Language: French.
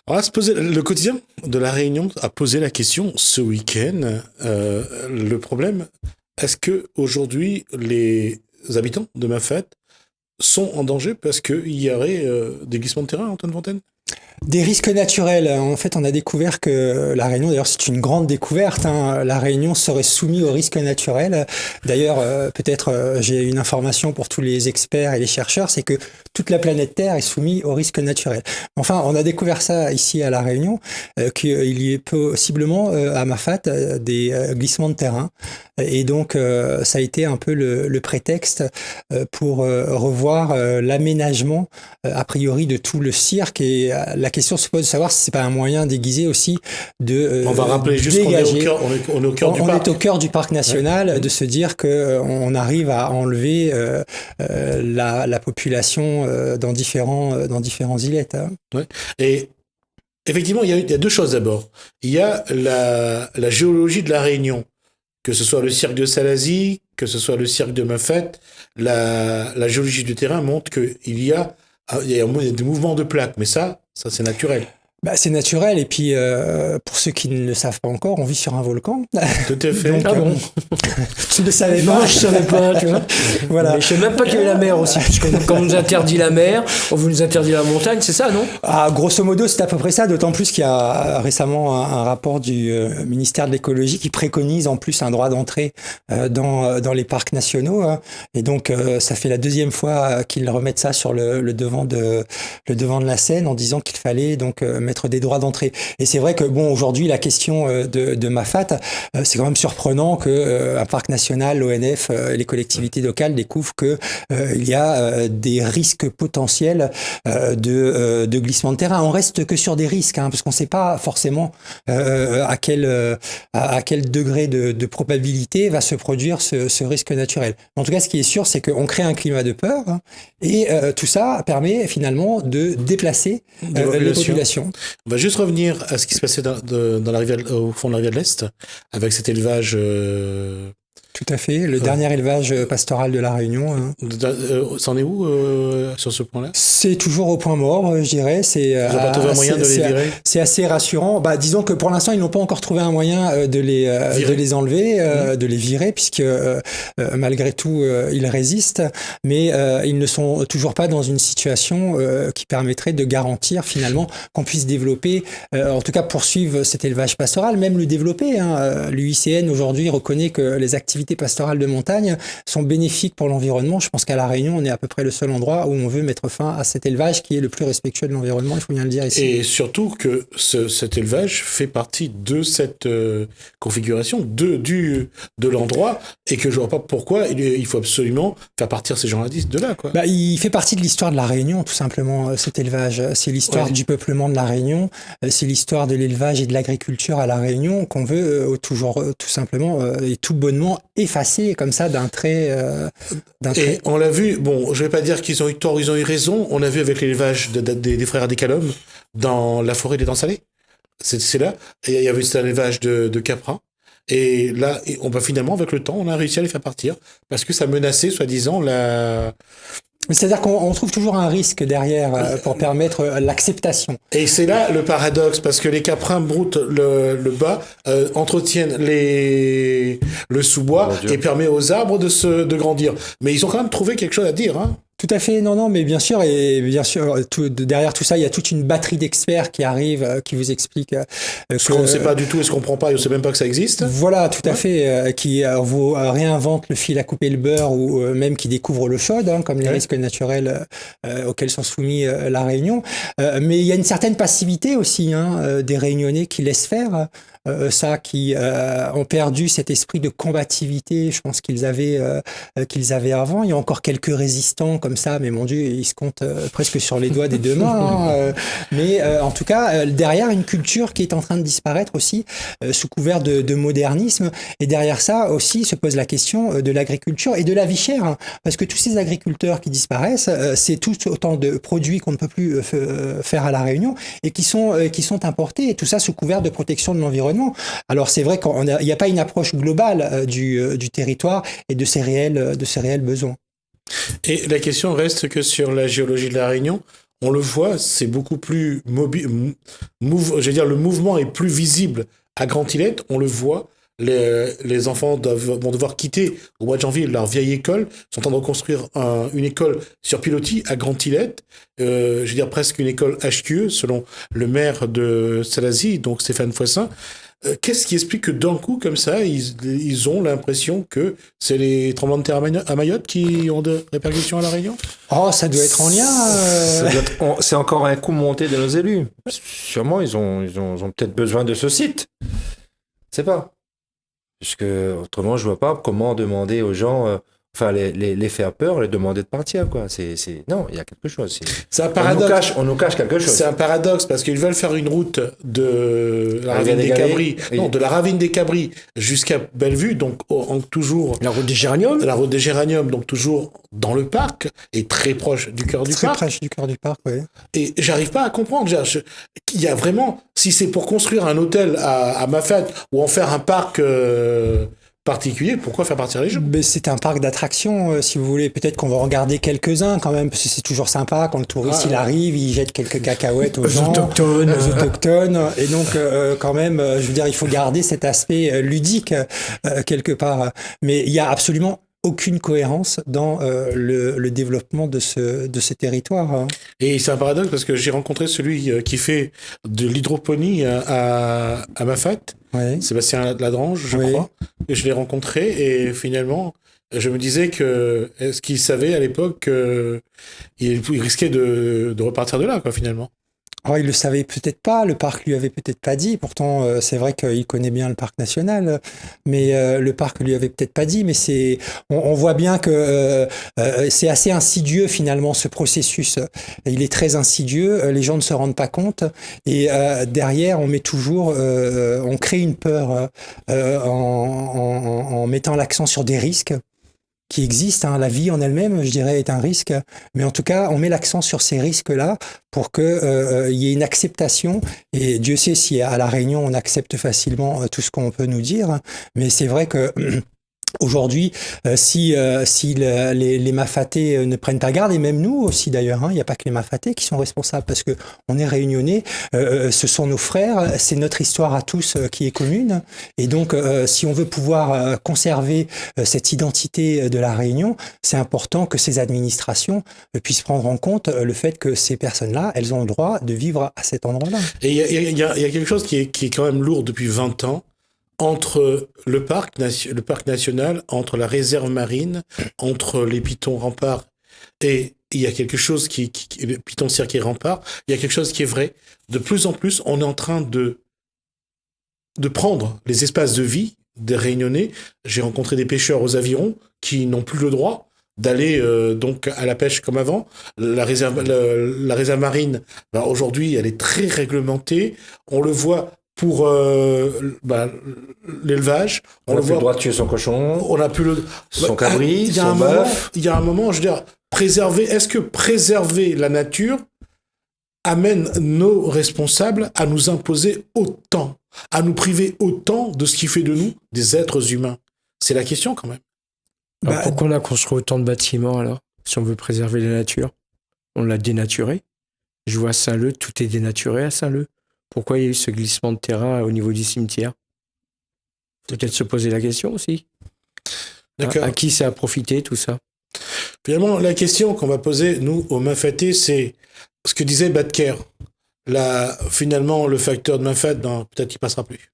Le quotidien de La Réunion a posé la question ce week-end. Le problème, est-ce que aujourd'hui les habitants de Mafate sont en danger parce qu'il y aurait des glissements de terrain, Antoine Fontaine? Des risques naturels. En fait, on a découvert que La Réunion, d'ailleurs, c'est une grande découverte, hein. La Réunion serait soumise aux risques naturels. D'ailleurs, peut-être j'ai une information pour tous les experts et les chercheurs, c'est que toute la planète Terre est soumise aux risques naturels. Enfin, on a découvert ça ici à La Réunion, qu'il y ait possiblement à Mafate des glissements de terrain. Et donc, ça a été un peu le prétexte pour revoir l'aménagement, a priori, de tout le cirque. Et la question se pose de savoir si c'est pas un moyen déguisé aussi de On va rappeler juste dégager. qu'on est au cœur du parc. On est au cœur du parc national, de se dire que on arrive à enlever la population dans différents îlettes. Hein. Ouais. Et effectivement, il y a deux choses d'abord. Il y a la géologie de La Réunion, que ce soit le cirque de Salazie, que ce soit le cirque de Mafate, la géologie du terrain montre qu'il y a des mouvements de plaques, mais ça c'est naturel. Bah, c'est naturel, et puis pour ceux qui ne le savent pas encore, on vit sur un volcan. Tout à fait. Donc, bon. Tu ne savais pas. Non, je savais pas, tu vois. Voilà. Mais je sais même pas qu'il y avait la mer aussi, puisque quand on nous interdit la mer, on vous nous interdit la montagne, c'est ça, non? Ah, grosso modo, c'est à peu près ça, d'autant plus qu'il y a récemment un rapport du ministère de l'écologie qui préconise en plus un droit d'entrée dans les parcs nationaux. Hein. Et donc, ça fait la deuxième fois qu'ils remettent ça sur le devant de la scène en disant qu'il fallait donc mettre des droits d'entrée. Et c'est vrai que bon, aujourd'hui, la question de Mafate, c'est quand même surprenant que un parc national, l'ONF, et les collectivités locales découvrent que il y a des risques potentiels de glissement de terrain. On reste que sur des risques, hein, parce qu'on ne sait pas forcément à quel degré de probabilité va se produire ce risque naturel. En tout cas, ce qui est sûr, c'est qu'on crée un climat de peur, hein, et tout ça permet finalement de déplacer les populations. On va juste revenir à ce qui se passait dans la rivière, au fond de la rivière de l'Est, avec cet élevage. Tout à fait, le dernier élevage pastoral de La Réunion. Hein. C'en est où sur ce point-là? C'est toujours au point mort, je dirais. Ils n'ont pas trouvé un moyen de les virer? C'est assez rassurant. Bah, disons que pour l'instant, ils n'ont pas encore trouvé un moyen de les enlever, de les virer, puisque malgré tout, ils résistent. Mais ils ne sont toujours pas dans une situation qui permettrait de garantir finalement qu'on puisse développer, en tout cas poursuivre cet élevage pastoral, même le développer. Hein. L'UICN aujourd'hui reconnaît que les activités pastorales de montagne sont bénéfiques pour l'environnement. Je pense qu'à La Réunion, on est à peu près le seul endroit où on veut mettre fin à cet élevage qui est le plus respectueux de l'environnement, il faut bien le dire ici. Et surtout que cet élevage fait partie de cette configuration de l'endroit, et que je vois pas pourquoi il faut absolument faire partir ces gens-là de là, quoi. Bah, il fait partie de l'histoire de La Réunion, tout simplement, cet élevage. C'est l'histoire du peuplement de La Réunion, c'est l'histoire de l'élevage et de l'agriculture à La Réunion qu'on veut toujours, tout simplement, et tout bonnement effacé comme ça d'un trait. Et on l'a vu, bon, je vais pas dire qu'ils ont eu tort, ils ont eu raison, on a vu avec l'élevage des frères Adécalum dans la forêt des Dents Salées. C'est là, et il y avait un élevage de caprins. Et là, finalement, avec le temps, on a réussi à les faire partir, parce que ça menaçait, soi-disant, C'est-à-dire qu'on trouve toujours un risque derrière pour permettre l'acceptation. Et c'est là le paradoxe, parce que les caprins broutent le bas, entretiennent le sous-bois et permet aux arbres de grandir. Mais ils ont quand même trouvé quelque chose à dire, hein. Tout à fait, non, mais bien sûr, derrière tout ça, il y a toute une batterie d'experts qui arrivent, qui vous expliquent ce qu'on ne sait pas du tout et ce qu'on ne comprend pas, et on ne sait même pas que ça existe. Voilà, tout à fait, qui vous réinventent le fil à couper le beurre, ou même qui découvrent l'eau chaude, hein, comme les risques naturels auxquels sont soumis La Réunion. Mais il y a une certaine passivité aussi, hein, des Réunionnais qui laissent faire. Qui ont perdu cet esprit de combativité, je pense qu'ils avaient avant. Il y a encore quelques résistants comme ça, mais mon Dieu, ils se comptent presque sur les doigts des deux mains. Hein. Mais en tout cas, derrière une culture qui est en train de disparaître aussi, sous couvert de modernisme. Et derrière ça aussi se pose la question de l'agriculture et de la vie chère. Hein, parce que tous ces agriculteurs qui disparaissent, c'est tout autant de produits qu'on ne peut plus faire à La Réunion et qui sont importés. Et tout ça sous couvert de protection de l'environnement. Alors c'est vrai qu'il n'y a pas une approche globale du territoire et de ses réels besoins. Et la question reste que sur la géologie de La Réunion, on le voit, c'est beaucoup plus mobile. Le mouvement est plus visible à Grand-Îlette. On le voit. Les enfants vont devoir quitter au mois de janvier leur vieille école, sont en train de reconstruire une école sur pilotis à Grand-Îlette, presque une école HQE selon le maire de Salazie, donc Stéphane Foissin. Qu'est-ce qui explique que d'un coup, comme ça, ils ont l'impression que c'est les tremblements de terre à Mayotte qui ont de répercussions à La Réunion? Oh, ça doit être en lien. C'est encore un coup monté de nos élus. Sûrement, ils ont peut-être besoin de ce site. Je sais pas. Puisque autrement, je vois pas comment demander aux gens, les faire peur, les demander de partir, quoi. Non, il y a quelque chose. C'est un paradoxe. On nous cache quelque chose. C'est un paradoxe parce qu'ils veulent faire une route de la ravine des Cabris, de la ravine des Cabris jusqu'à Bellevue, donc toujours. La route des Géraniums. La route des Géraniums, donc toujours dans le parc et très proche du cœur du parc. Très proche du cœur du parc, oui. Et j'arrive pas à comprendre. Il y a vraiment, si c'est pour construire un hôtel à Mafat ou en faire un parc particulier, pourquoi faire partir les gens? Mais c'est un parc d'attractions, si vous voulez. Peut-être qu'on va en regarder quelques-uns quand même, parce que c'est toujours sympa quand le touriste il arrive, il jette quelques cacahuètes aux gens, aux autochtones. Et donc, quand même, je veux dire, il faut garder cet aspect ludique quelque part. Mais il y a absolument aucune cohérence dans le développement de ce territoire. Hein. Et c'est un paradoxe parce que j'ai rencontré celui qui fait de l'hydroponie à Mafat, ouais. Sébastien Ladrange, je crois. Et je l'ai rencontré et finalement, je me disais que est-ce qu'il savait à l'époque qu'il risquait de repartir de là, quoi, finalement. Oh, il le savait peut-être pas, le parc lui avait peut-être pas dit. Pourtant, c'est vrai qu'il connaît bien le parc national, mais le parc lui avait peut-être pas dit. Mais on voit bien que c'est assez insidieux finalement ce processus. Il est très insidieux. Les gens ne se rendent pas compte. Et derrière, on met toujours, on crée une peur en mettant l'accent sur des risques qui existent. Hein. La vie en elle-même, je dirais, est un risque. Mais en tout cas, on met l'accent sur ces risques-là pour qu'il y ait une acceptation. Et Dieu sait si à La Réunion, on accepte facilement tout ce qu'on peut nous dire. Mais c'est vrai que aujourd'hui, si les Mafatais ne prennent pas garde, et même nous aussi d'ailleurs, hein, il n'y a pas que les Mafatais qui sont responsables parce que on est réunionnais, ce sont nos frères, c'est notre histoire à tous qui est commune, et donc si on veut pouvoir conserver cette identité de la Réunion, c'est important que ces administrations puissent prendre en compte le fait que ces personnes-là, elles ont le droit de vivre à cet endroit-là. Et il y a quelque chose qui est quand même lourd depuis 20 ans, entre le parc national, entre la réserve marine, entre les pitons remparts, et il y a quelque chose le piton cirque rempart, il y a quelque chose qui est vrai. De plus en plus, on est en train de prendre les espaces de vie des Réunionnais. J'ai rencontré des pêcheurs aux avirons qui n'ont plus le droit d'aller donc à la pêche comme avant. La réserve marine, aujourd'hui, elle est très réglementée. On le voit pour l'élevage. On n'a plus le droit de tuer son cochon, on n'a plus son cabri, son bœuf. Il y a un moment, je veux dire, est-ce que préserver la nature amène nos responsables à nous imposer autant, à nous priver autant de ce qui fait de nous des êtres humains? C'est la question quand même. Alors pourquoi on a construit autant de bâtiments alors, si on veut préserver la nature? On l'a dénaturé. Je vois à Saint-Leu, tout est dénaturé à Saint-Leu. Pourquoi il y a eu ce glissement de terrain au niveau du cimetière? Peut-être se poser la question aussi. D'accord. À qui ça a profité tout ça? Finalement, la question qu'on va poser, nous, aux Mafatais, c'est ce que disait Badker. Finalement, le facteur de Mafat, peut-être qu'il passera plus.